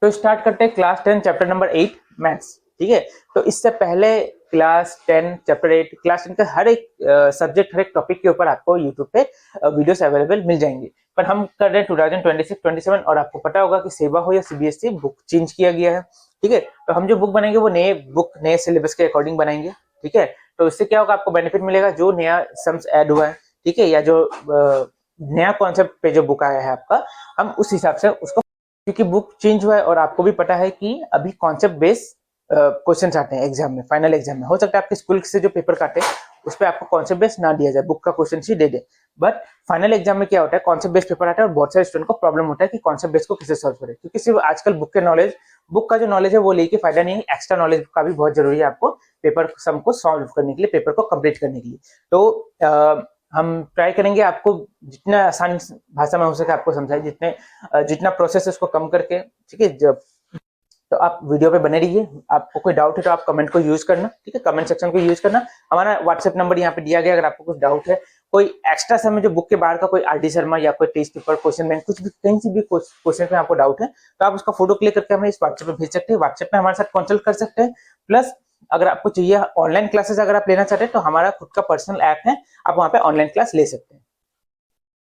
तो स्टार्ट करते हैं क्लास 10 चैप्टर नंबर 8 मैथ्स। ठीक है, तो इससे पहले क्लास 10 चैप्टर 8 क्लास 10 का हर एक सब्जेक्ट, हर एक टॉपिक के ऊपर आपको यूट्यूब पे वीडियोस अवेलेबल मिल जाएंगे। पर हम कर रहे हैं 2026-27, और आपको पता होगा कि सेवा हो या सीबीएसई बुक चेंज किया गया है। ठीक है, तो हम जो बुक बनाएंगे वो नए बुक नए सिलेबस के अकॉर्डिंग बनाएंगे। ठीक है, तो इससे क्या होगा, आपको बेनिफिट मिलेगा जो नया सम्स ऐड हुआ है, ठीक है, या जो नया कॉन्सेप्ट पे जो बुक आया है आपका, हम उस हिसाब से उसको, क्योंकि बुक चेंज हुआ है और आपको भी पता है कि अभी कॉन्सेप्ट बेस्ड क्वेश्चन आते हैं एग्जाम में, फाइनल एग्जाम में। हो सकता है आपके स्कूल से जो पेपर काटे उस पर आपको कॉन्सेप्ट बेस्ड ना दिया जाए, बुक का question he they they, but final exam में क्या होता है, कॉन्सेप्ट बेस्ड पेपर आता है और बहुत सारे स्टूडेंट को प्रॉब्लम होता है कि कॉन्सेप्ट बेस्ड को कैसे सॉल्व करें, क्योंकि सिर्फ आजकल बुक का जो नॉलेज है वो लेके फायदा नहीं है, एक्स्ट्रा नॉलेज का भी बहुत जरूरी है आपको पेपर सम को सॉल्व करने के लिए, पेपर को कंप्लीट करने के लिए। तो हम ट्राई करेंगे आपको जितना आसान भाषा में हो सके आपको समझाए, जितना प्रोसेस है उसको कम करके। ठीक है, जब तो आप वीडियो पे बने रहिए। आपको कोई डाउट है तो आप कमेंट को यूज करना, ठीक है, कमेंट सेक्शन को यूज करना। हमारा व्हाट्सएप नंबर यहाँ पे दिया गया, अगर आपको कुछ डाउट है, कोई एक्स्ट्रा समय जो बुक के बाहर का कोई आरडी शर्मा या कोई टेस्ट पेपर क्वेश्चन बैंक कुछ भी कहीं से भी क्वेश्चन में आपको डाउट है, तो आप उसका फोटो क्लिक करके हमें इस व्हाट्सएप पे भेज सकते हैं, व्हाट्सएप में हमारे साथ कंसल्ट कर सकते हैं। प्लस अगर आपको चाहिए ऑनलाइन क्लासेस अगर आप लेना चाहते हैं तो हमारा खुद का पर्सनल ऐप है, आप वहाँ पे ऑनलाइन क्लास ले सकते हैं।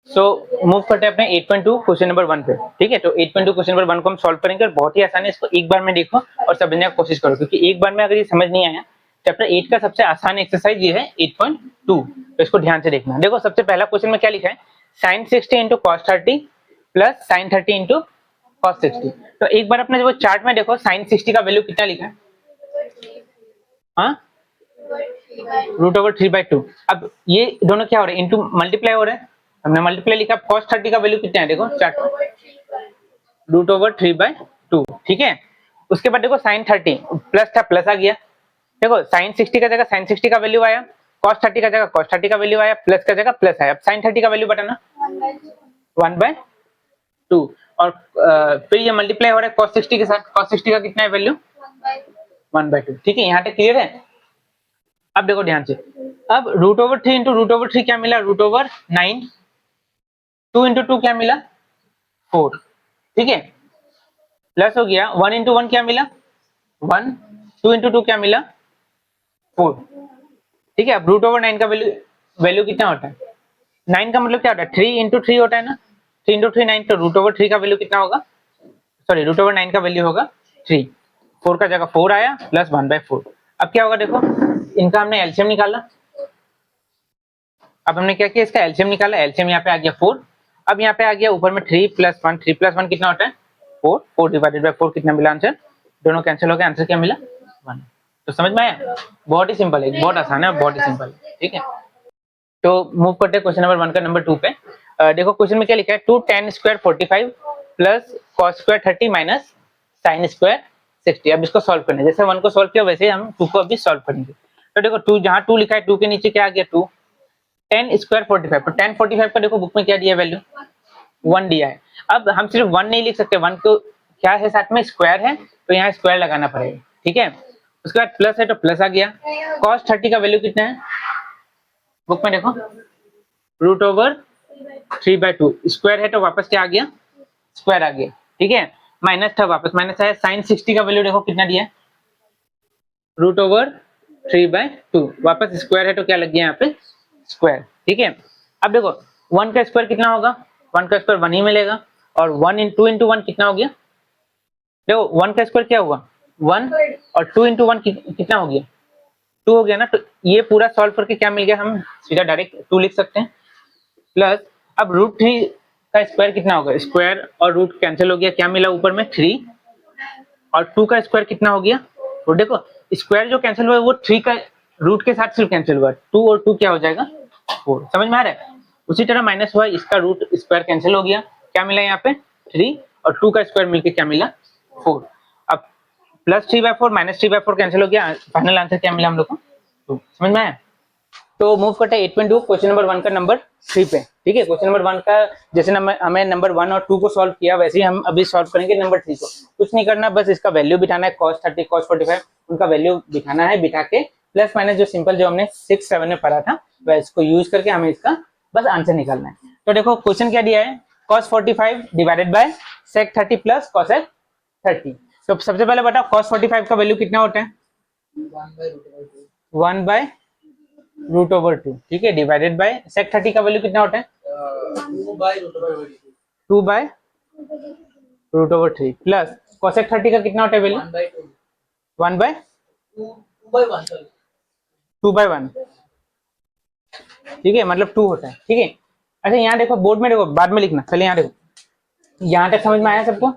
सो मूव करते हैं अपने 8.2 क्वेश्चन नंबर 1 पे। ठीक है, तो 8.2 क्वेश्चन नंबर 1 को हम सॉल्व करेंगे और बहुत ही आसान है, इसको एक बार में देखो और समझने की कोशिश करो, क्योंकि एक बार में अगर ये समझ नहीं आया, चैप्टर 8 का सबसे आसान एक्सरसाइज ये है 8.2, तो इसको ध्यान से देखना। देखो सबसे पहला क्वेश्चन में क्या लिखा है, sin 60 into cos 30 plus sin 30 into cos 60। तो एक बार अपने जो चार्ट में देखो sin 60 का वैल्यू कितना लिखा है, हाँ, √3/2। अब ये दोनों क्या हो रहे हैं, इंटू मल्टीप्लाई हो रहे हैं, हमने मल्टीप्लाई लिखा। cos 30 का वैल्यू कितना है, देखो चार्ट √3/2। ठीक है, उसके बाद देखो sin 30 प्लस था, प्लस आ गया। देखो sin 60 का जगह sin 60 का वैल्यू आया, cos 30 का जगह cos 30 का वैल्यू आया, प्लस का जगह प्लस आया। अब sin 30 का वैल्यू बताना 1/2, और फिर ये मल्टीप्लाई हो रहा है cos 60 के साथ। cos 60 का कितना है वैल्यू 1/2। ठीक है, यहाँ तक क्लियर है। अब देखो ध्यान से, अब √3 इंटू √3 क्या मिला, √9। 2 इंटू 2 क्या मिला 4। ठीक है, प्लस हो गया 1 इंटू 1 क्या मिला 1, 2 इंटू 2 क्या मिला 4। ठीक है, अब √9 का वैल्यू कितना होता है, 9 का मतलब क्या होता है 3 इंटू 3 होता है ना, 3 इंटू 3 9, तो √3 का वैल्यू कितना होगा, सॉरी √9 का वैल्यू होगा 3। 4 का जगह 4 आया प्लस 1/4। अब क्या होगा, देखो इनका हमने एलसीएम निकाला। अब हमने क्या किया, इसका एलसीएम निकाला, एलसीएम यहाँ पे आ गया 4। अब यहाँ पे आ गया ऊपर में 3 प्लस 1, 3 प्लस 1 कितना होता है 4, 4 डिवाइडेड बाय 4 कितना मिला आंसर, दोनों कैंसिल हो गए, आंसर क्या मिला 1। तो समझ में आया, बहुत ही सिंपल है, बहुत आसान है, बहुत ही सिंपल है। ठीक है, तो मूव करते हैं क्वेश्चन नंबर 1 का नंबर 2 पे। देखो क्वेश्चन में क्या लिखा है, 2 tan square 45 plus cos square 30 minus sin square 60। अब इसको सॉल्व करना है, जैसे 1 को सॉल्व किया वैसे ही हम 2 को अभी सॉल्व करेंगे। तो देखो 2, जहां 2 लिखा है 2 के नीचे क्या आ गया 2, tan स्क्वायर 45, तो tan 45 का देखो बुक में क्या दिया वैल्यू 1 दिया है। अब हम सिर्फ 1 नहीं लिख सकते, 1 को क्या है साथ में स्क्वायर है, तो यहाँ स्क्वायर लगाना पड़ेगा। ठीक है, उसके बाद प्लस है तो प्लस आ गया। cos 30 का वैल्यू कितना है बुक में देखो √3/2, स्क्वायर है तो वापस क्या आ गया स्क्वायर आ गया। ठीक है, माइनस था वापस माइनस आया। sin 60 का वैल्यू देखो कितना दिया है √3/2, वापस स्क्वायर है तो क्या लग गया यहाँ पे स्क्वायर। ठीक है, अब देखो 1 का स्क्वायर कितना होगा, 1 का स्क्वायर 1 ही मिलेगा, और 1 इंटू 1 कितना हो गया, देखो 1 का स्क्वायर क्या हुआ 1, और 2 इंटू 1 कितना हो गया 2 हो गया ना। तो ये पूरा सॉल्व करके क्या मिल गया, हम सीधा डायरेक्ट 2 लिख सकते हैं। प्लस अब √3 का स्क्वायर कितना होगा, स्क्वायर और रूट कैंसिल हो गया, क्या मिला ऊपर में 3, और 2 का स्क्वायर कितना हो गया, तो देखो स्क्वायर जो कैंसिल हुआ है वो 3 का रूट के साथ सिर्फ कैंसिल हुआ, 2 और 2 क्या हो जाएगा 4। समझ में आ रहा है। उसी तरह माइनस हुआ, इसका रूट स्क्वायर कैंसिल हो गया, क्या मिला यहाँ पे 3, और 2 का स्क्वायर मिलके क्या मिला 4। अब प्लस 3/4 माइनस 3/4 कैंसिल हो गया, फाइनल आंसर क्या मिला हम लोग को 2। समझ में आया। तो मूव करते हैं 8.2 क्वेश्चन नंबर 1 का नंबर 3 पे। ठीक है, क्वेश्चन नंबर 1 का जैसे हमें नंबर 1 और 2 को सॉल्व किया वैसे ही हम अभी सॉल्व करेंगे नंबर 3 को। कुछ नहीं करना, बस इसका वैल्यू बिठाना है, cos 30 cos 45 उनका वैल्यू बिठाना है, बिठा के प्लस माइनस जो सिंपल जो हमने 6 7 में पढ़ा था वह इसको यूज करके हमें इसका बस आंसर निकालना है। तो देखो क्वेश्चन क्या दिया है, cos 45 divided by sec 30 plus cosec 30। तो सबसे पहले बताओ cos 45 का वैल्यू कितना होता है? 1 बाय रूट ओवर 2, ठीक है, डिवाइडेड बाय sec 30 का वैल्यू कितना होता है? 2 by root over 3 plus cosec 30 का कितना होता है वैल्यू? 1 बाय 2 बाय 1, ठीक है, मतलब 2 होता है, ठीक है। अच्छा यहाँ देखो, बोर्ड में देखो, बाद में लिखना, पहले यहाँ देखो। यहाँ तक समझ में आया सबको?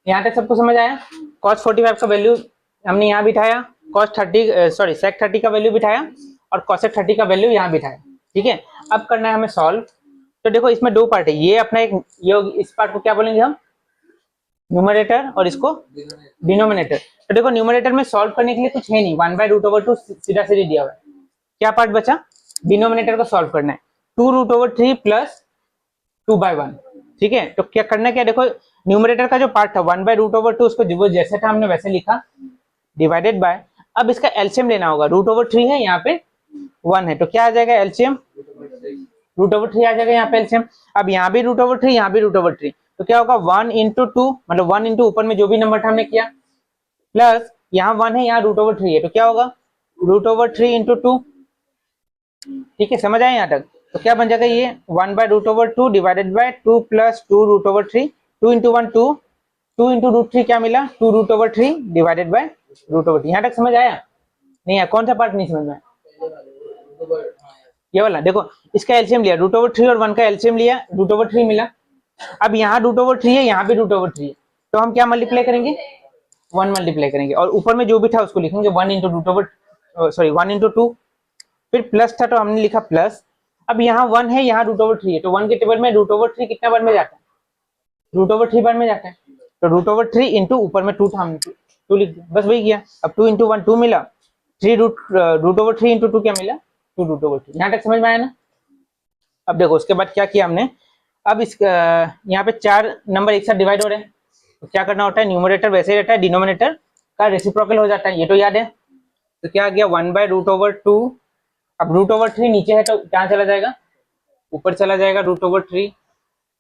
यहाँ तक सबको समझ आया? cos 45 का वैल्यू हमने यहाँ बिठाया, sec 30 का वैल्यू बिठाया और cosec 30 का वैल्यू यहाँ बिठाया, ठीक है। अब करना है हमें सॉल्व। तो देखो इसमें दो पार्ट है, ये अपना एक, ये इस पार्ट को क्या बोलेंगे हम? न्यूमरेटर, और इसको डिनोमिनेटर। तो देखो न्यूमरेटर में सॉल्व करने के लिए कुछ है नहीं, 1 बाय रूट ओवर 2 सीधा सीधी दिया हुआ है। क्या पार्ट बचा? डिनोमिनेटर को सॉल्व करना है, 2 रूट ओवर 3 प्लस 2 बाय 1, ठीक है। तो क्या करना, क्या देखो, न्यूमरेटर का जो पार्ट था 1 बाय रूट ओवर 2, उसको वो जैसे था हमने वैसे लिखा, डिवाइडेड बाय, अब इसका एलसीएम लेना होगा। रूट ओवर 3 है, यहाँ पे 1 है, तो क्या आ जाएगा एलसीएम? रूट ओवर 3 आ जाएगा यहाँ पे एलसीएम। अब यहाँ भी रूट ओवर 3, यहाँ भी रूट ओवर 3, तो क्या होगा 1 इंटू 2, मतलब 1 इंटू ऊपर में जो भी नंबर था हमने किया, प्लस यहाँ 1 है, यहाँ रूट ओवर 3 है, तो क्या होगा रूट ओवर 3 इंटू 2, ठीक है, समझ आए यहाँ तक? तो क्या बन जाएगा ये 1 by root over 2 divided by 2 plus 2 root over 3, 2 into 1 2, 2 into root 3 क्या मिला? 2 root over 3 divided by root over 3। यहाँ तक समझ आया? नहीं है, कौन सा पार्ट नहीं समझ में? ये वाला देखो, इसका एलसीएम लिया, रूट ओवर 3 और 1 का एलसीएम लिया, रूट ओवर 3 मिला। अब यहाँ रूट ओवर 3 है, यहाँ भी रूट ओवर 3 है, तो हम क्या मल्टीप्लाई करेंगे? 1 मल्टीप्लाई करेंगे, और ऊपर में जो भी था उसको लिखेंगे 1 into root over, sorry 1 into 2, फिर प्लस था तो हमने लिखा प्लस। अब यहाँ 1 है, यहाँ रूट ओवर 3 है, तो 1 के टेबल में रूट ओवर 3 कितना बार में जाता है? रूट ओवर 3 बार में जाता है, तो रूट ओवर 3 इंटू ऊपर में 2 था, हमने 2 लिख दिया, बस वही किया। अब 2 इंटू 1 2 मिला, 3 रूट ओवर 3 इंटू 2 क्या मिला? 2 रूट ओवर 3। यहाँ तक समझ में आया ना? अब देखो उसके बाद क्या किया हमने, अब इस यहाँ पे 4 नंबर एक साथ डिवाइड हो रहे हैं, तो क्या करना होता है, न्यूमरेटर वैसे ही रहता है, डिनोमिनेटर का रेसिप्रोकल हो जाता है, ये तो याद है। तो क्या आ गया 1 बाय रूट ओवर 2, अब रूट ओवर 3 नीचे है तो कहाँ चला जाएगा? ऊपर चला जाएगा रूट ओवर 3,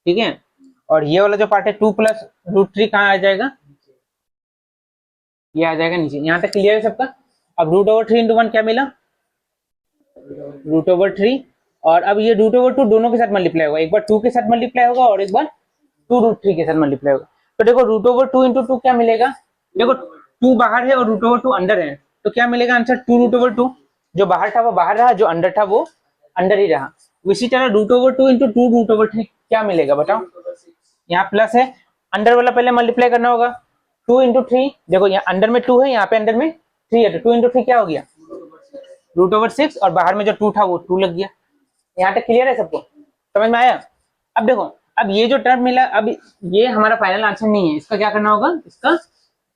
ठीक है। और ये वाला जो पार्ट है 2 प्लस रूट 3 कहाँ आ जाएगा? ये आ जाएगा नीचे। यहाँ तक क्लियर है सबका? अब रूट ओवर 3 इंटू 1 क्या मिला? रूट ओवर 3, और अब ये रूट ओवर 2 दोनों के साथ मल्टीप्लाई होगा, एक बार 2 के साथ मल्टीप्लाई होगा और एक बार 2 रूट 3 के साथ मल्टीप्लाई होगा। तो देखो रूट ओवर 2 इंटू 2 क्या मिलेगा? देखो 2 बाहर है और रूट ओवर 2 अंदर है, तो क्या मिलेगा आंसर? 2 रूट ओवर 2, जो बाहर था वो बाहर रहा, जो अंदर था वो अंदर ही रहा। इसी तरह root over 2 into 2 root over 3 क्या मिलेगा बताओ? यहाँ प्लस है, अंदर वाला पहले मल्टीप्लाई करना होगा, 2 इंटू 3, देखो यहाँ अंदर में 2 है, यहाँ पे अंदर में 3 है, तो 2 इंटू 3 क्या हो गया? रूट ओवर 6, और बाहर में जो 2 था वो 2 लग गया। यहाँ तक क्लियर है सबको? समझ में आया? अब देखो, अब ये जो टर्म मिला, अब ये हमारा फाइनल आंसर नहीं है, इसका क्या करना होगा? इसका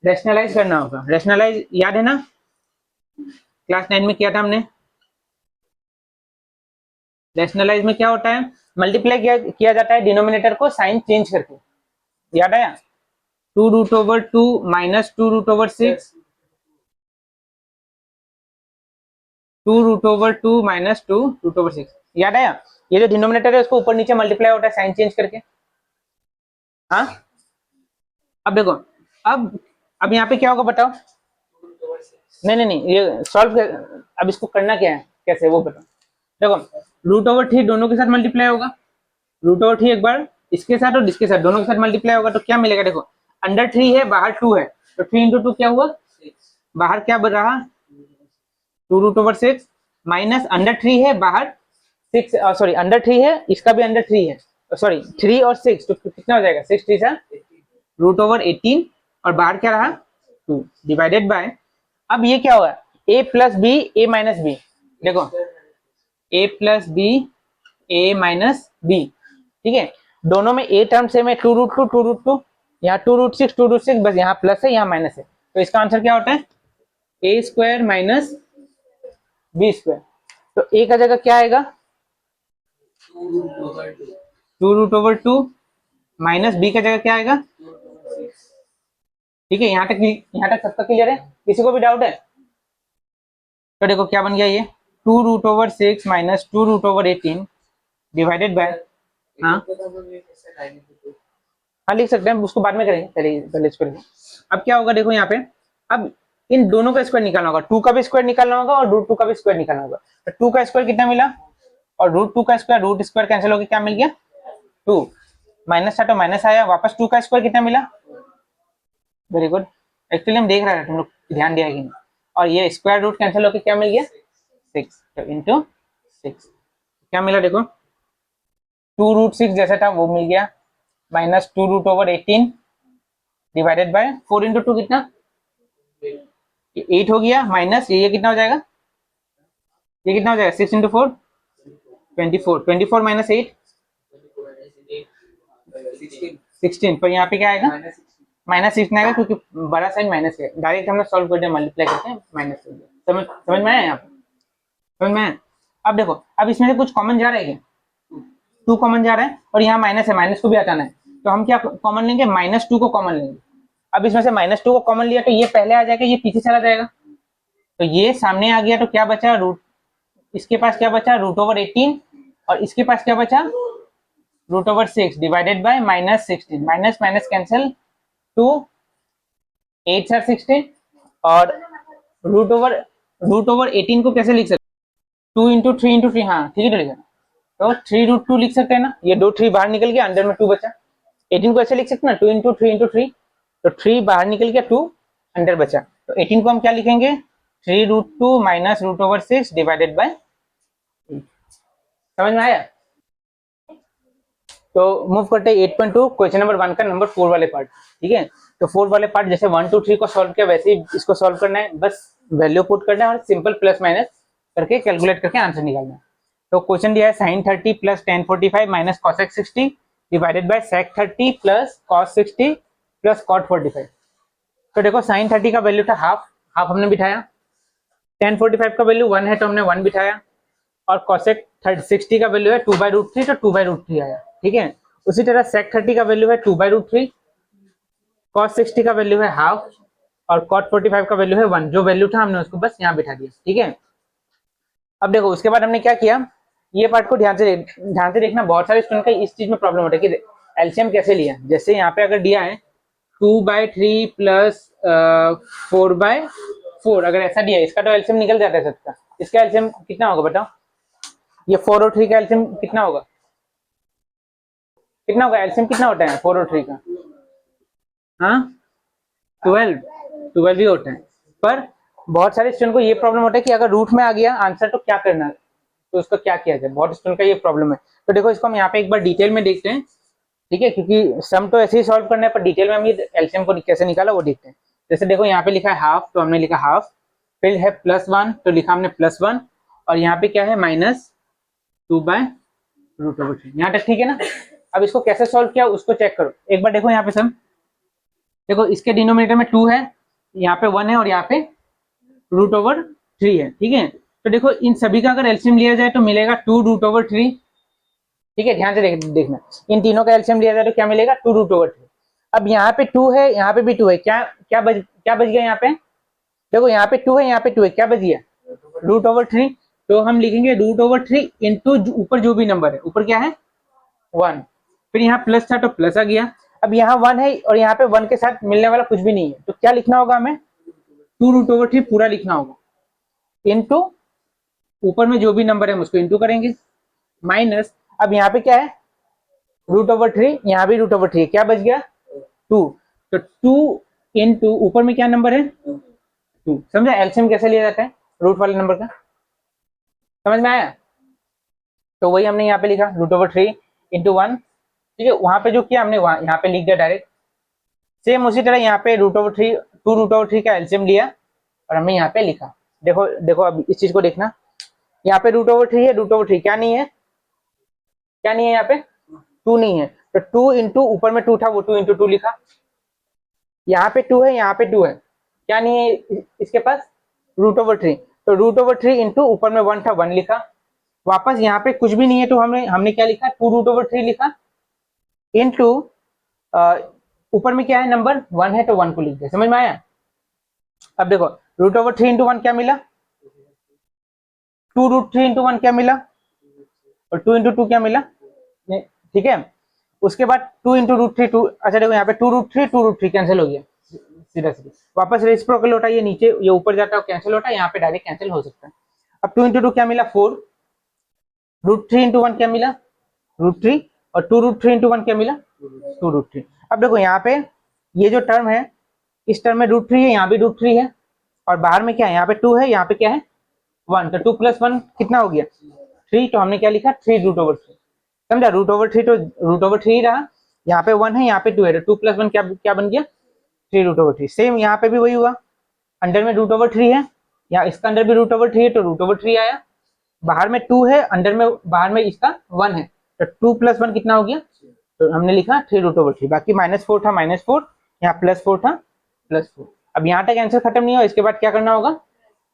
रैशनलाइज करना होगा। रैशनलाइज याद है ना, क्लास 9 में किया था हमने। रैशनलाइज में क्या होता है? मल्टीप्लाई किया जाता है डिनोमिनेटर को साइन चेंज करके, याद आया? 2 root over 2 minus 2 root over 6, 2 root over 2 minus 2 root over 6, याद आया? ये जो डिनोमिनेटर है उसको ऊपर नीचे मल्टीप्लाई होता है साइन चेंज करके। हाँ, अब देखो, अब यहाँ पे क्या होगा बताओ? नहीं, ये सॉल्व, अब इसको करना क्या है, कैसे वो बताओ। देखो रूट ओवर 3 दोनों के साथ मल्टीप्लाई होगा, रूट ओवर 3 एक बार इसके साथ और इसके साथ, दोनों के साथ मल्टीप्लाई होगा, तो क्या मिलेगा? देखो अंडर 3 है, बाहर 2 है, तो 3 इंटू 2 क्या हुआ? बाहर क्या बन रहा? 2 रूट ओवर 6, माइनस अंडर 3 है, बाहर 6, सॉरी अंडर 3 है, इसका भी अंडर 3 है, सॉरी 3 और 6, तो कितना हो जाएगा? 6 3 रूट ओवर 18, और बाहर क्या रहा? 2 डिवाइडेड बाय, अब ये क्या होगा? a plus B A minus B, देखो a plus B A minus B, ठीक है। दोनों में a टर्म सेम है, 2 रूट 2 2 रूट 2, यहाँ 2 रूट 6 2 रूट 6, बस यहाँ प्लस है यहाँ माइनस है, तो इसका आंसर क्या होता है? a square minus B square. तो a का जगह क्या आएगा? 2 रूट ओवर 2 माइनस b का जगह क्या आएगा? ठीक है, यहाँ तक सबका क्लियर है? किसी को भी डाउट है? तो देखो क्या बन गया ये 2 root over 6 minus 2 root over 18 divided by, हाँ हाँ लिख सकते हैं, उसको बाद में करेंगे, पहले पहले इसको करेंगे। अब क्या होगा देखो यहाँ पे, अब इन दोनों का स्क्वायर निकालना होगा, 2 का भी स्क्वायर निकालना होगा और √2 का भी स्क्वायर निकालना होगा। तो 2 का स्क्वायर कितना मिला और √2 का स्क्वायर, रूट स्क्वायर कैंसिल होकर क्या मिल गया 2, माइनस था तो माइनस आया, वापस 2 का स्क्वायर कितना मिला, वेरी गुड, एक्चुअली हम देख रहे हैं तुम लोग ध्यान दिया कि नहीं, और ये स्क्वायर रूट कैंसिल होकर क्या मिल गया 6, तो इंटू 6 क्या मिला देखो 2√6 जैसा था वो मिल गया, माइनस 2√18 डिवाइडेड बाय 4 इंटू 2 कितना 8 हो गया, माइनस ये कितना हो जाएगा, ये कितना हो जाएगा 6 इंटू 4 24, 24 माइनस 8 16, पर यहाँ पे क्या आएगा माइनस 6 आएगा क्योंकि बड़ा साइन माइनस है, डायरेक्ट हमने सॉल्व कर दिया, मल्टीप्लाई करते हैं माइनस हो गया। समझ में आया यहाँ पे, समझ में आया। अब देखो अब इसमें से कुछ कॉमन जा रहा है क्या, 2 कॉमन जा रहा है और यहाँ माइनस है, माइनस को भी हटाना है, तो हम क्या कॉमन लेंगे -2 को कॉमन लेंगे। अब इसमें से -2 को कॉमन लिया तो ये पहले आ जाएगा, ये पीछे चला जाएगा, तो ये सामने आ गया, तो क्या बचा रूट, इसके पास क्या बचा √18 और इसके पास क्या बचा √6 divided by -16, minus minus cancel, 2 8 are 16 और √18 को कैसे लिख सकते, 2 इंटू 3 इंटू 3, हाँ ठीक है, तो लिखा तो 3√2 लिख सकते हैं ना, ये 2 3 बाहर निकल गया, अंदर में 2 बचा, 18 को ऐसे लिख सकते हैं ना 2 इंटू 3 इंटू 3, तो 3 बाहर निकल गया, 2 अंदर बचा, तो 18 को हम क्या लिखेंगे 3√2 माइनस √6 डिवाइडेड बाय 8। समझ में आया। तो मूव करते हैं 8.2 क्वेश्चन नंबर 1 का नंबर 4 वाले पार्ट, ठीक है। तो 4 वाले पार्ट जैसे 1 2 3 को सॉल्व किया वैसे ही इसको सॉल्व करना है, बस वैल्यू पुट करना है और सिंपल प्लस माइनस करके कैलकुलेट करके आंसर निकालना है। तो क्वेश्चन दिया है sin 30 plus tan 45 minus cosec 60 divided by sec 30 plus cos 60 plus cot 45। तो देखो sin 30 का वैल्यू था हाफ, हाफ हमने बिठाया, tan 45 का वैल्यू 1 है तो हमने 1 बिठाया, और cosec 60 का वैल्यू है 2/√3 तो 2/√3 आया, ठीक है। उसी तरह sec 30 का वैल्यू है 2/√3, cos 60 का वैल्यू है हाफ और cot 45 का वैल्यू है 1, जो वैल्यू था हमने उसको बस यहाँ बिठा दिया, ठीक है। अब देखो उसके बाद हमने क्या किया, ये पार्ट को ध्यान से देखना, बहुत सारे स्टूडेंट का इस चीज में प्रॉब्लम होता है कि एलसीएम कैसे लिया, जैसे यहाँ पे अगर दिया है 2/3 प्लस 4/4, अगर ऐसा दिया है इसका तो एलसीएम निकल जाता है सबका, इसका एलसीएम कितना होगा बताओ, ये 4 और 3 का एलसीएम कितना होगा, कितना होगा एलसीएम कितना होता है 4 और 3 का, हाँ 12 ही होता है। पर बहुत सारे स्टूडेंट को ये प्रॉब्लम होता है कि अगर रूट में आ गया आंसर तो क्या करना है, तो उसका क्या किया जाए, बहुत स्टूडेंट का ये प्रॉब्लम है। तो देखो इसको हम यहाँ पे एक बार डिटेल में देखते हैं, ठीक है, क्योंकि सम तो ऐसे ही सॉल्व करना है पर डिटेल में हम ये एलसीएम को कैसे निकाला वो देखते हैं। जैसे देखो यहाँ पे लिखा है हाफ, तो हमने लिखा हाफ, फिर है +1 तो लिखा हमने +1, और यहाँ पे क्या है -2/√3, यहाँ तक ठीक है ना। अब इसको कैसे सॉल्व किया उसको चेक करो एक बार, देखो यहाँ पे सम, देखो इसके डिनोमिनेटर में 2 है, यहाँ पे 1 है और यहाँ पे √3 है, ठीक है। तो देखो इन सभी का अगर एलसीएम लिया जाए तो मिलेगा 2√3, ठीक है, ध्यान से देखना, इन तीनों का एलसीएम लिया जाए तो क्या मिलेगा 2√3। अब यहाँ पे 2 है, यहाँ पे भी 2 है, क्या बच गया यहाँ पे, देखो यहाँ पे 2 है, यहाँ पे 2 है, क्या बच गया √3, तो हम लिखेंगे √3 इंटू ऊपर जो भी नंबर है, ऊपर क्या है 1, फिर यहाँ प्लस था तो प्लस आ गया, अब यहाँ 1 है और यहाँ पे 1 के साथ मिलने वाला कुछ भी नहीं है, तो क्या लिखना होगा हमें 2√3 पूरा लिखना होगा, इंटू ऊपर में जो भी नंबर है हम उसको इंटू करेंगे, माइनस, अब यहाँ पे क्या है √3, यहाँ भी √3, क्या बच गया 2, तो 2 इंटू ऊपर में क्या नंबर है 2, समझा एलसीएम कैसे लिया जाता है रूट वाले नंबर का, समझ में आया। तो वही हमने यहाँ पे लिखा √3 इंटू 1, ठीक है, वहां पे जो किया हमने वहां यहाँ पे लिख दिया डायरेक्ट, सेम उसी तरह यहाँ पे √3 का एलसीएम लिया और हमने यहाँ पे लिखा। देखो देखो अब इस चीज को देखना, यहाँ पे √3 है, √3 क्या नहीं है, क्या नहीं है यहाँ पे 2 नहीं है, तो 2 इंटू ऊपर में 2 था वो 2 इंटू 2 लिखा, यहाँ पे 2 है, यहाँ पे 2 है, क्या नहीं है इसके पास √3, तो √3 इंटू ऊपर में 1 था 1 लिखा, वापस यहाँ पे कुछ भी नहीं है तो हमने क्या लिखा 2√3 लिखा, इंटू ऊपर में क्या है नंबर 1 है तो 1 को लिख दिया, समझ में आया। अब देखो √3 इंटू 1 क्या मिला 2√3 इंटू 1 क्या मिला, और 2 इंटू 2 क्या मिला, ठीक है। उसके बाद 2 इंटू रूट थ्री टू, अच्छा देखो यहाँ पे 2√3 कैंसिल हो गया सीधा सीधा, वापस रेसिप्रोकल होता है, ये नीचे ये ऊपर जाता है कैंसिल होता है, यहाँ पे डायरेक्ट कैंसिल हो सकता है। अब 2 इंटू टू क्या मिला 4, √3 इंटू 1 क्या मिला √3, और 2√3 इंटू 1 क्या मिला 2√3। अब देखो यहाँ पे ये जो टर्म है इस टर्म में √3 है, यहाँ भी √3 है, और बाहर में क्या है यहाँ पे 2 है, यहाँ पे क्या है 1, तो 2 + 1 कितना हो गया 3, तो हमने क्या लिखा 3√3, समझा, √3 तो √3 ही रहा, यहाँ पे 1 है यहाँ पे 2 है, तो 2 + 1 क्या क्या बन गया 3√3। सेम यहाँ पे भी वही हुआ, अंडर में √3 है, यहाँ इसका अंदर भी √3 है तो √3 आया, बाहर में 2 है, अंदर में बाहर में इसका 1 है, तो 2 + 1 कितना हो गया, तो हमने लिखा 3√3, बाकी -4 था -4, यहाँ +4 था +4। अब यहाँ तक आंसर खत्म नहीं हुआ, इसके बाद क्या करना होगा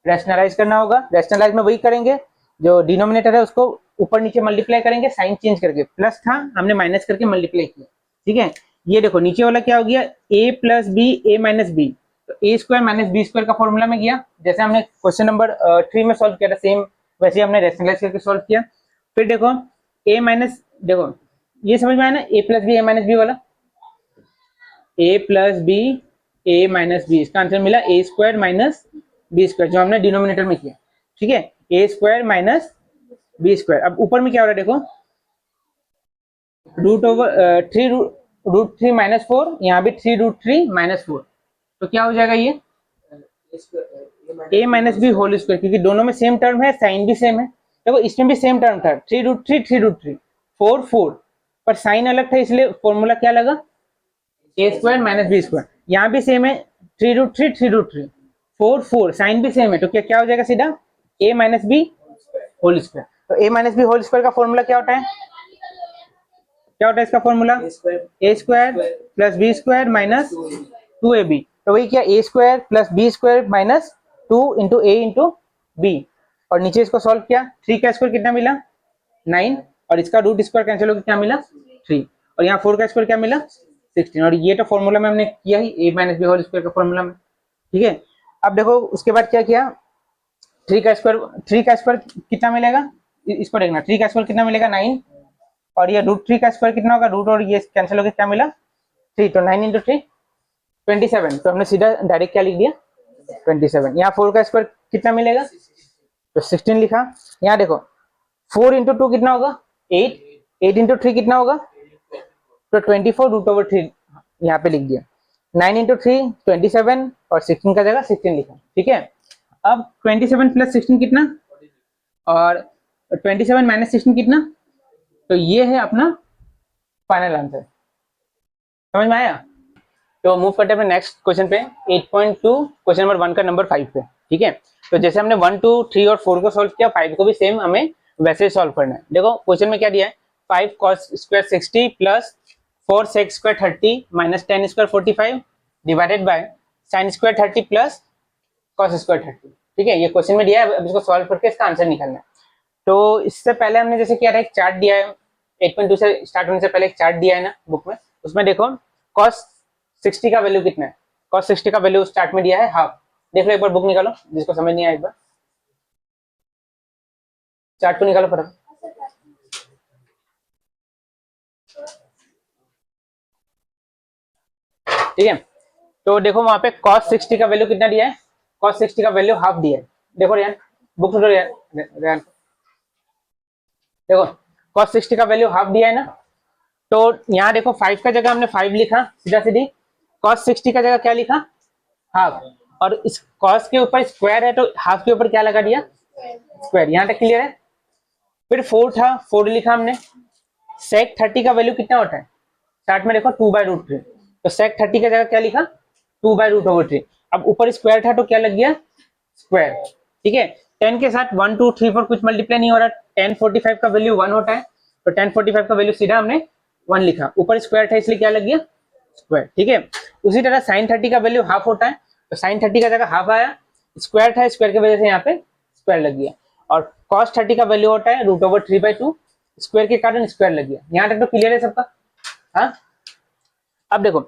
रैशनलाइज करना होगा। रैशनलाइज में वही करेंगे, जो डिनोमिनेटर है उसको ऊपर नीचे मल्टीप्लाई करेंगे, साइन चेंज करके, प्लस था हमने माइनस करके मल्टीप्लाई किया, ठीक है। ये देखो नीचे वाला क्या हो गया a + b a - b, तो a² - b² का फॉर्मूला में गया, जैसे हमने क्वेश्चन नंबर 3 में सॉल्व किया था सेम वैसे हमने रैशनलाइज करके सॉल्व किया। फिर देखो देखो ये समझ में आया ना, a + b a - b वाला, a + b a - b, इसका आंसर मिला a² - b², जो हमने डिनोमिनेटर में किया, ठीक है, a² - b²। अब ऊपर में क्या हो रहा है देखो, √3 -4, यहाँ भी 3√3 -4, तो क्या हो जाएगा ये a - b होल स्क्वायर, क्योंकि दोनों में सेम टर्म है, साइन भी सेम है। देखो इसमें भी सेम टर्म था 3√3 3√3 4 4, पर साइन अलग था इसलिए फॉर्मूला क्या लगा a² - b²। यहाँ भी सेम है 3√3 3√3 4 4, साइन भी सेम है, तो क्या क्या हो जाएगा सीधा a - b होल स्क्वायर। तो a - b होल स्क्वायर का फॉर्मूला क्या होता है, क्या होता है इसका फॉर्मूला a² + b² - 2ab, तो वही क्या a² + b² - 2 × a × b, और नीचे इसको सॉल्व किया, 3 का स्क्वायर कितना मिला 9, और इसका √² कैंसिल होकर क्या मिला 3, और यहाँ 4 का स्क्वायर क्या मिला 16, और ये तो फॉर्मूला में हमने किया ही a - b होल स्क्वायर का फॉर्मूला में, ठीक है। अब देखो उसके बाद क्या किया, 3 का स्क्वायर कितना मिलेगा, इसको देखना, 3 का स्क्वायर कितना मिलेगा 9, और ये √3 का स्क्वायर कितना होगा, रूट और ये कैंसिल होकर क्या मिला 3, तो 9 × 3 27, तो हमने सीधा डायरेक्ट क्या लिख दिया 27। यहाँ 4 का स्क्वायर कितना मिलेगा, तो 16 लिखा। यहाँ देखो 4 × 2 कितना होगा 8, 8 × 3 कितना होगा, तो 24 √3 यहाँ पे लिख दिया, 9 × 3 27, और 16 का जगह 16 लिखा, ठीक है। अब 27 + 16 कितना, और 27 - 16 कितना, तो ये है अपना फाइनल आंसर, समझ में आया। तो मूव करते हैं अपने नेक्स्ट क्वेश्चन पे 8.2 क्वेश्चन नंबर 1 का नंबर 5 पे, ठीक है। तो जैसे हमने 1 2 3 और 4 को सॉल्व किया, 5 को भी सेम हमें वैसे सॉल्व करना है। देखो क्वेश्चन में क्या दिया है, 5 cos² 60 + 4 sec² 30 - 10² 45 divided by sin² 30 + cos² 30, ठीक है। ये क्वेश्चन में दिया है, अब इसको सॉल्व करके इसका आंसर निकालना है। तो इससे पहले हमने जैसे किया था, एक चार्ट दिया है 8.2 से स्टार्ट होने से पहले एक चार्ट दिया है ना बुक में, उसमें देखो cos 60 का वैल्यू कितना है, cos 60 का वैल्यू स्टार्ट में दिया है हाफ, देख लो एक बार बुक निकालो, जिसको समझ नहीं आया एक बार चार्ट को निकालो फटाफट। ठीक है, तो देखो वहां पे cos 60 का वैल्यू कितना दिया है, cos 60 का वैल्यू हाफ दिया है। देखो रियान बुक खोलो, रियान देखो cos 60 का वैल्यू हाफ दिया है ना, तो यहाँ देखो 5 का जगह हमने 5 लिखा सीधा सीधी, cos 60 का जगह क्या लिखा हाफ, और इस cos के ऊपर स्क्वायर है तो हाफ के ऊपर क्या लगा दिया स्क्वायर, यहाँ तक क्लियर है। फिर 4 था, 4 लिखा हमने। sec 30 का वैल्यू कितना होता है, स्टार्ट में देखो 2/√3, तो sec 30 का जगह क्या लिखा 2/√3। अब ऊपर स्क्वायर था तो क्या लग गया स्क्वायर, ठीक है। 10 के साथ 1 2 3 4 कुछ मल्टीप्लाई नहीं हो रहा, 10 45 का वैल्यू 1 होता है, तो 10 45 का वैल्यू सीधा हमने 1 लिखा, ऊपर स्क्वायर था इसलिए क्या लग गया स्क्वायर, ठीक है। उसी तरह sin 30 का वैल्यू हाफ होता है, तो sin 30 का जगह हाफ आया, स्क्वायर था, स्क्वायर की वजह से यहाँ पे स्क्वायर लग गया, और cos 30 का वैल्यू होता है √3/2, स्क्वायर के कारण स्क्वायर लग गया। यहाँ तक तो क्लियर है सबका, हाँ। अब देखो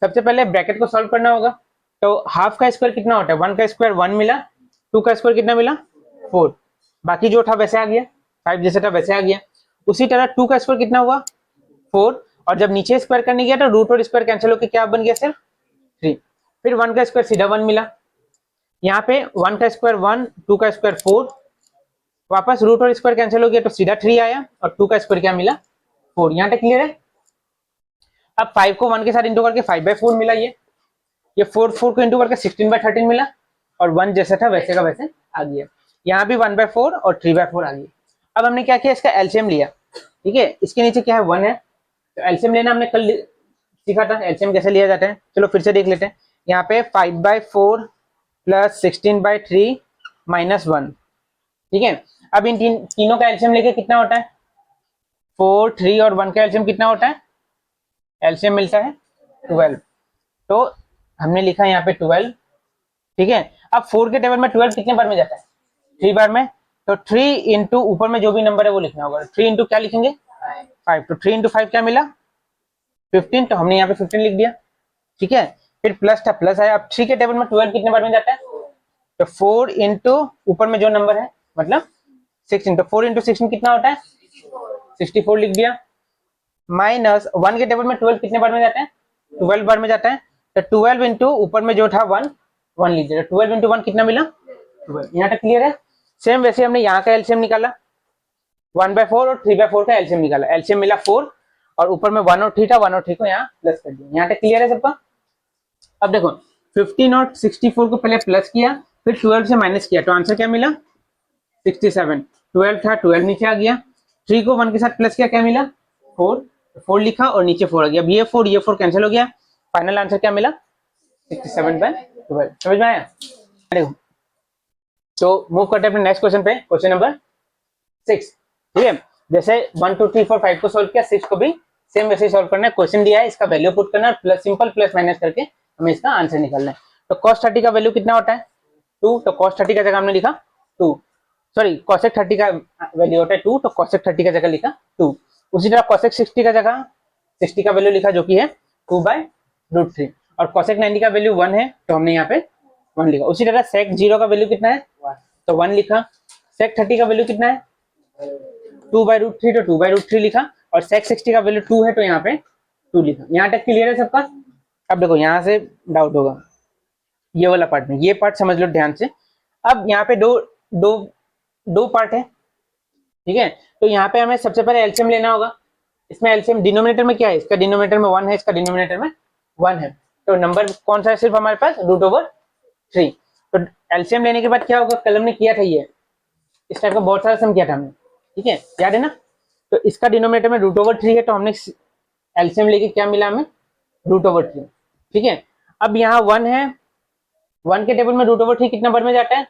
सबसे पहले ब्रैकेट को सॉल्व करना होगा, तो हाफ का स्क्वायर कितना होता है 1 का स्क्वायर 1 मिला, 2 का स्क्वायर कितना मिला 4, बाकी जो था वैसे आ गया, 5 जैसे था वैसे आ गया। उसी तरह 2 का स्क्वायर कितना हुआ 4, और जब नीचे स्क्वायर करने गया तो रूट और स्क्वायर कैंसिल होकर क्या बन गया सिर्फ 3। फिर 1 का स्क्वायर सीधा 1 मिला, यहाँ पे 1 का स्क्वायर 1, 2 का स्क्वायर 4, वापस रूट और स्क्वायर कैंसिल हो गया तो सीधा 3 आया और 2 का स्क्वायर क्या मिला 4। यहाँ तक क्लियर है। अब 5 को 1 के साथ इंटू करके 5/4 मिला, ये 4 को इंटू करके 16/13 मिला और 1 जैसा था वैसे का वैसे आ गया। यहाँ भी 1/4 और 3/4 आ गया। अब हमने क्या किया, इसका एलसीएम लिया, ठीक है। इसके नीचे क्या है 1 है, तो एलसीएम लेना हमने कल सीखा था, एलसीएम कैसे लिया जाता है, चलो फिर से देख लेते हैं। यहाँ पे 5/4 प्लस 16/3 माइनस 1, ठीक है। अब इन तीनों का एलसीएम लेके कितना होता है 4, 3 और 1 का एलसीएम कितना होता है, एलसीएम मिलता है 12। तो हमने लिखा यहाँ पे 12, ठीक है। अब 4 के टेबल में 12 कितने बार में जाता है 3 बार में, तो 3 इंटू ऊपर में जो भी नंबर है वो लिखना होगा। 3 इंटू क्या लिखेंगे 5, तो 3 इंटू 5 क्या मिला 15, तो हमने यहाँ पे 15 लिख दिया, ठीक है। फिर प्लस था प्लस आया। अब 3 के टेबल में 12 कितने बार में जाता है, तो 4 इंटू ऊपर में जो नंबर है मतलब 16, तो 4 इंटू 16 कितना होता है 64 लिख दिया। माइनस 1 के टेबल में 12 कितने बार में जाता है 12 बार में जाता है, तो 12 इंटू ऊपर में जो था 1 लिख दिया, 12 इंटू 1 कितना मिला 12। यहाँ तक क्लियर है। सेम वैसे हमने यहाँ का एलसीएम निकाला 1/4 और 3/4 का एलसीएम निकाला, एलसीएम मिला 4 और ऊपर में 1 और 3 था, 1 और 3 को यहाँ प्लस कर दिया। यहाँ तक क्लियर है सबका। अब देखो 15 और 64 को पहले प्लस किया फिर 12 से माइनस किया तो आंसर क्या मिला 67। 12 था 12 नीचे आ गया, 3 को 1 के साथ प्लस किया क्या मिला 4 लिखा और नीचे 4 आ गया। अब ये 4 कैंसिल हो गया, फाइनल आंसर क्या मिला 67/12। समझ में आया। देखो तो मूव करते हैं अपने नेक्स्ट क्वेश्चन पे, क्वेश्चन नंबर 6, ठीक है। जैसे 1 2 3 4 5 को सॉल्व किया, 6 को भी सेम वैसे ही सॉल्व करना है। क्वेश्चन दिया है, इसका वैल्यू पुट करना है, प्लस सिंपल प्लस माइनस करके हमें इसका आंसर निकालना है। तो cos 30 का वैल्यू कितना होता है 2, तो cos 30 का जगह हमने लिखा 2, सॉरी cosec 30 का वैल्यू होता है 2, तो cosec 30 का जगह लिखा 2। उसी तरह cosec 60 का जगह 60 का वैल्यू लिखा जो कि है 2/√3 और cosec 90 का वैल्यू 1 है तो हमने यहाँ पे 1 लिखा। उसी तरह sec 0 का वैल्यू कितना है तो 1 लिखा। sec 30 का वैल्यू कितना है 2/√3, तो 2/√3 लिखा और sec 60 का वैल्यू 2 है तो यहाँ पे 2 लिखा। यहाँ तक क्लियर है सबका। अब देखो यहाँ से डाउट होगा ये वाला पार्ट में, ये पार्ट समझ लो ध्यान से। अब यहाँ पे दो पार्ट है, ठीक है। तो यहाँ पे हमें सबसे पहले एलसीएम लेना होगा। इसमें एलसीएम डिनोमिनेटर में क्या है, इसका डिनोमिनेटर में 1 है, इसका डिनोमिनेटर में 1 है, तो नंबर कौन सा है सिर्फ हमारे पास √3। तो एलसीएम लेने के बाद क्या होगा, कल हमने किया था ये इस टाइप का बहुत सारा सम किया था हमने, ठीक है याद है ना। तो इसका डिनोमिनेटर में √3 है तो हमने एलसीएम लेके क्या मिला हमें √3, ठीक है। अब यहाँ 1 है, 1 के टेबल में √3 कितना बार में जाता है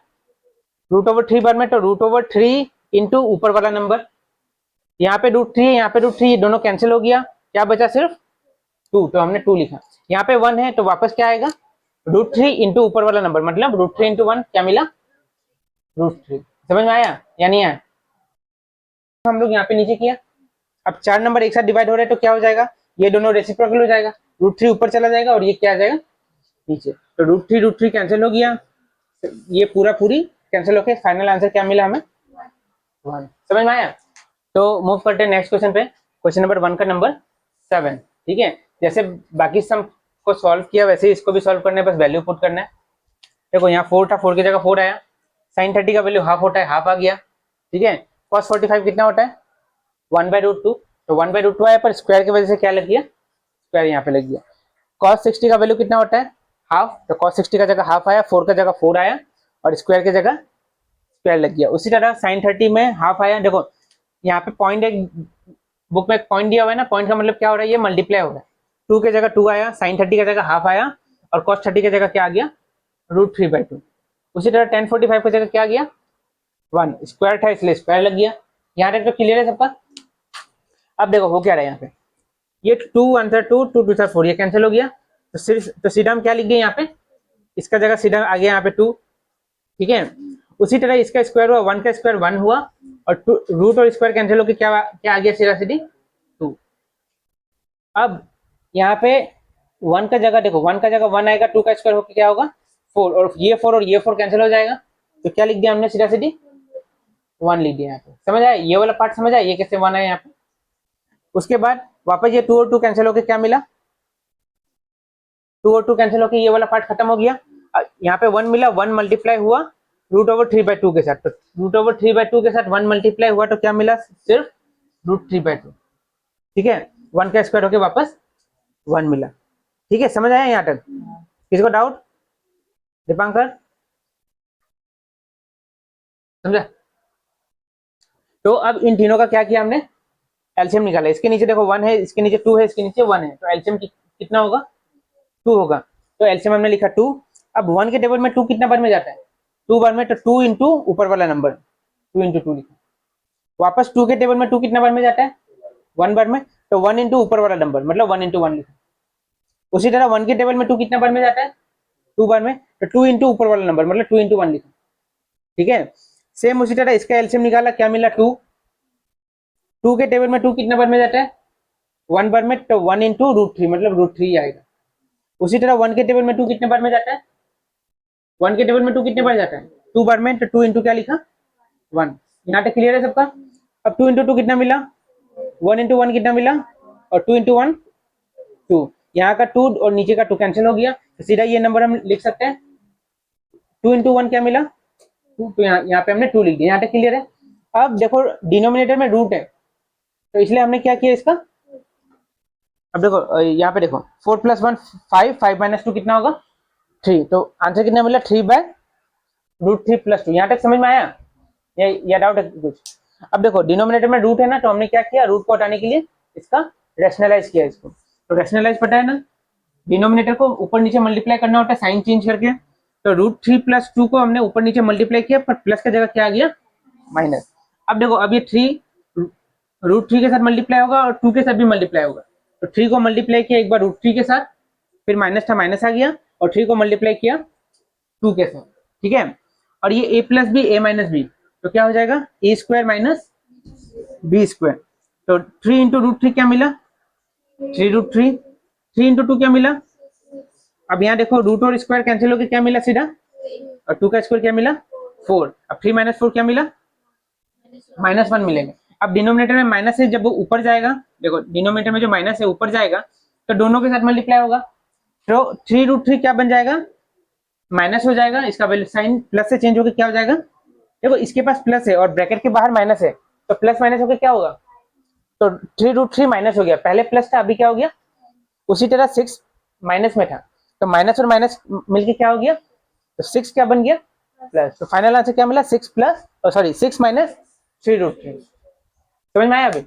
√3 बार में, तो √3 इंटू ऊपर वाला नंबर, यहाँ पे √3 है यहाँ पे √3, दोनों कैंसिल हो गया, क्या बचा सिर्फ 2, तो हमने 2 लिखा। यहाँ पे 1 है तो वापस क्या आएगा √3 इंटू ऊपर वाला नंबर, मतलब √3 इंटू 1 क्या मिला √3। समझ में आया या नहीं आया। हम लोग यहाँ पे नीचे किया, अब 4 नंबर एक साथ डिवाइड हो रहे हैं तो क्या हो जाएगा, ये दोनों रेसिप्रोकल हो जाएगा, √3 ऊपर चला जाएगा और ये क्या आ जाएगा नीचे, तो √3 कैंसिल हो गया, ये पूरी कैंसिल होके फाइनल आंसर क्या मिला हमें 1। समझ में आया। तो मूव करते हैं नेक्स्ट क्वेश्चन पे, क्वेश्चन नंबर 1 का नंबर 7, ठीक है। जैसे बाकी सम को सॉल्व किया वैसे ही इसको भी सॉल्व करना है, बस वैल्यू पुट करना है। देखो यहाँ 4 था, 4 की जगह 4 आया, sin 30 का वैल्यू हाफ होता है, हाफ आ गया, ठीक है। cos 45 कितना होता है 1/√2, तो 1/√2 आया, पर स्क्वायर की वजह से क्या लग गया स्क्वायर यहाँ पे लग गया। cos 60 का वैल्यू कितना होता है हाफ, तो cos 60 का जगह हाफ आया, 4 का जगह 4 आया और स्क्वायर की जगह स्क्वायर लग गया। उसी तरह sin 30 में हाफ आया, देखो यहाँ पे पॉइंट, एक बुक में एक पॉइंट दिया हुआ है ना, पॉइंट का मतलब क्या हो रहा है ये मल्टीप्लाई हो रहा है, 2 के जगह 2 आया, sin 30 की जगह हाफ आया और cos 30 की जगह क्या आ गया √3/2। उसी तरह tan 45 की जगह क्या आ गया 1, स्क्वायर था इसलिए स्क्वायर लग गया। यहाँ तक तो क्लियर है सबका। अब देखो हो क्या रहा है यहाँ पे, ये 2 आंसर 2 2 2 4 ये कैंसिल हो गया, तो सिर्फ तो सीधा हम क्या लिख गए यहाँ पे, इसका जगह सीधा आ गया यहाँ पे 2, ठीक है। उसी तरह इसका स्क्वायर हुआ, 1 का स्क्वायर 1 हुआ और रूट और स्क्वायर कैंसिल होकर क्या क्या आ गया सीधा सीधी 2। अब यहाँ पे 1 का जगह देखो, 1 का जगह 1 आएगा, 2 का स्क्वायर होकर क्या होगा 4 और ये 4 कैंसिल हो जाएगा, तो क्या लिख दिया हमने सीधा सीधी 1 लिख दिया यहाँ पे। समझ आया ये वाला पार्ट, समझ आया ये कैसे 1 है यहाँ पे। उसके बाद वापस ये 2 और 2 कैंसिल होके क्या मिला, 2 और 2 कैंसिल होके ये वाला पार्ट खत्म हो गया। यहाँ पे 1 मिला, 1 मल्टीप्लाई हुआ √3/2 के साथ, तो √3/2 के साथ 1 मल्टीप्लाई हुआ तो क्या मिला, सिर्फ √3/2। ठीक है, 1 का स्क्वायर होके वापस 1 मिला। ठीक है, समझ आया यहाँ तक? किसी को डाउट? दीपांकर समझा? तो अब इन तीनों का क्या किया हमने, एलसीएम निकाला। इसके नीचे देखो 1 है, इसके नीचे 2 है, इसके नीचे 1 है, तो एलसीएम कितना होगा, 2 होगा। तो एलसीएम हमने लिखा 2। अब 1 के टेबल में 2 कितना बार में जाता है, 2 बार में, तो 2 इंटू ऊपर वाला नंबर 2 इंटू 2 लिखा। वापस 2 के टेबल में 2 कितना बार में जाता है, 1 बार में, तो 1 इंटू ऊपर वाला नंबर मतलब 1 इंटू 1 लिखा। उसी तरह 1 के टेबल में 2 कितना बार में जाता है, 2 बार में, तो 2 इंटू ऊपर वाला नंबर मतलब 2 इंटू 1 लिखा। ठीक है, सेम उसी तरह इसका एलसीएम निकाला, क्या मिला 2। 2 के टेबल में 2 कितना बार में जाता है, 1 बार में, तो 1 इंटू √3 मतलब √3 आएगा। उसी तरह 1 के टेबल में 2 कितने बार में जाता है, 1 के टेबल में 2 कितने बार जाता है, 2 बार में, तो 2 इंटू क्या लिखा, 1। यहाँ तक क्लियर है सबका? अब 2 इंटू 2 कितना मिला, 1 इंटू 1 कितना मिला, और 2 इंटू 1 2। यहाँ का 2 और नीचे का 2 कैंसिल हो गया, तो सीधा ये नंबर हम लिख सकते हैं। 2 इंटू 1 क्या मिला, 2, तो यहाँ पे हमने 2 लिख दिया। यहाँ तक क्लियर है? अब देखो डिनोमिनेटर में रूट है, तो इसलिए हमने क्या किया इसका, अब देखो यहाँ पे देखो 4 + 1 5, 5 - 2 कितना होगा 3, तो आंसर कितना मिला 3/√3 + 2। यहाँ तक समझ में आया या डाउट है कुछ? अब देखो डिनोमिनेटर में रूट है ना, तो हमने क्या किया, रूट को हटाने के लिए इसका रैशनलाइज किया इसको। तो रैशनलाइज पता है ना, डिनोमिनेटर को ऊपर नीचे मल्टीप्लाई करना होता है साइन चेंज करके। तो √3 + 2 को हमने ऊपर नीचे मल्टीप्लाई किया, पर प्लस की जगह क्या आ गया, माइनस। अब देखो अब ये 3 √3 के साथ मल्टीप्लाई होगा और 2 के साथ भी मल्टीप्लाई होगा। तो 3 को मल्टीप्लाई किया एक बार √3 के साथ, फिर माइनस था माइनस आ गया, और 3 को मल्टीप्लाई किया 2 के साथ। ठीक है, और ये a + b a - b, तो क्या हो जाएगा a² - b²। तो 3 इंटू √3 क्या मिला, 3√3। 3 इंटू 2 क्या मिला, अब यहाँ देखो रूट और स्क्वायर कैंसिल होकर क्या मिला सीधा, और 2 का स्क्वायर क्या मिला 4। अब 3 - 4 क्या मिला, -1 मिलेगा। अब डिनोमिनेटर में माइनस है, जब वो ऊपर जाएगा, देखो डिनोमिनेटर में जो माइनस है ऊपर जाएगा, तो दोनों के साथ मल्टीप्लाई होगा, तो 3√3 क्या बन जाएगा, माइनस हो जाएगा। इसका वैल्यू साइन प्लस से चेंज होकर क्या हो जाएगा, देखो इसके पास प्लस है और ब्रैकेट के बाहर माइनस है, तो प्लस माइनस होकर क्या होगा, तो 3√3 माइनस हो गया, पहले प्लस था अभी क्या हो गया। उसी तरह 6 माइनस में था, तो माइनस और माइनस मिलके क्या हो गया, तो 6 क्या बन गया प्लस। तो फाइनल आंसर क्या मिला, 6 - 3√3। समझ में आया अभी?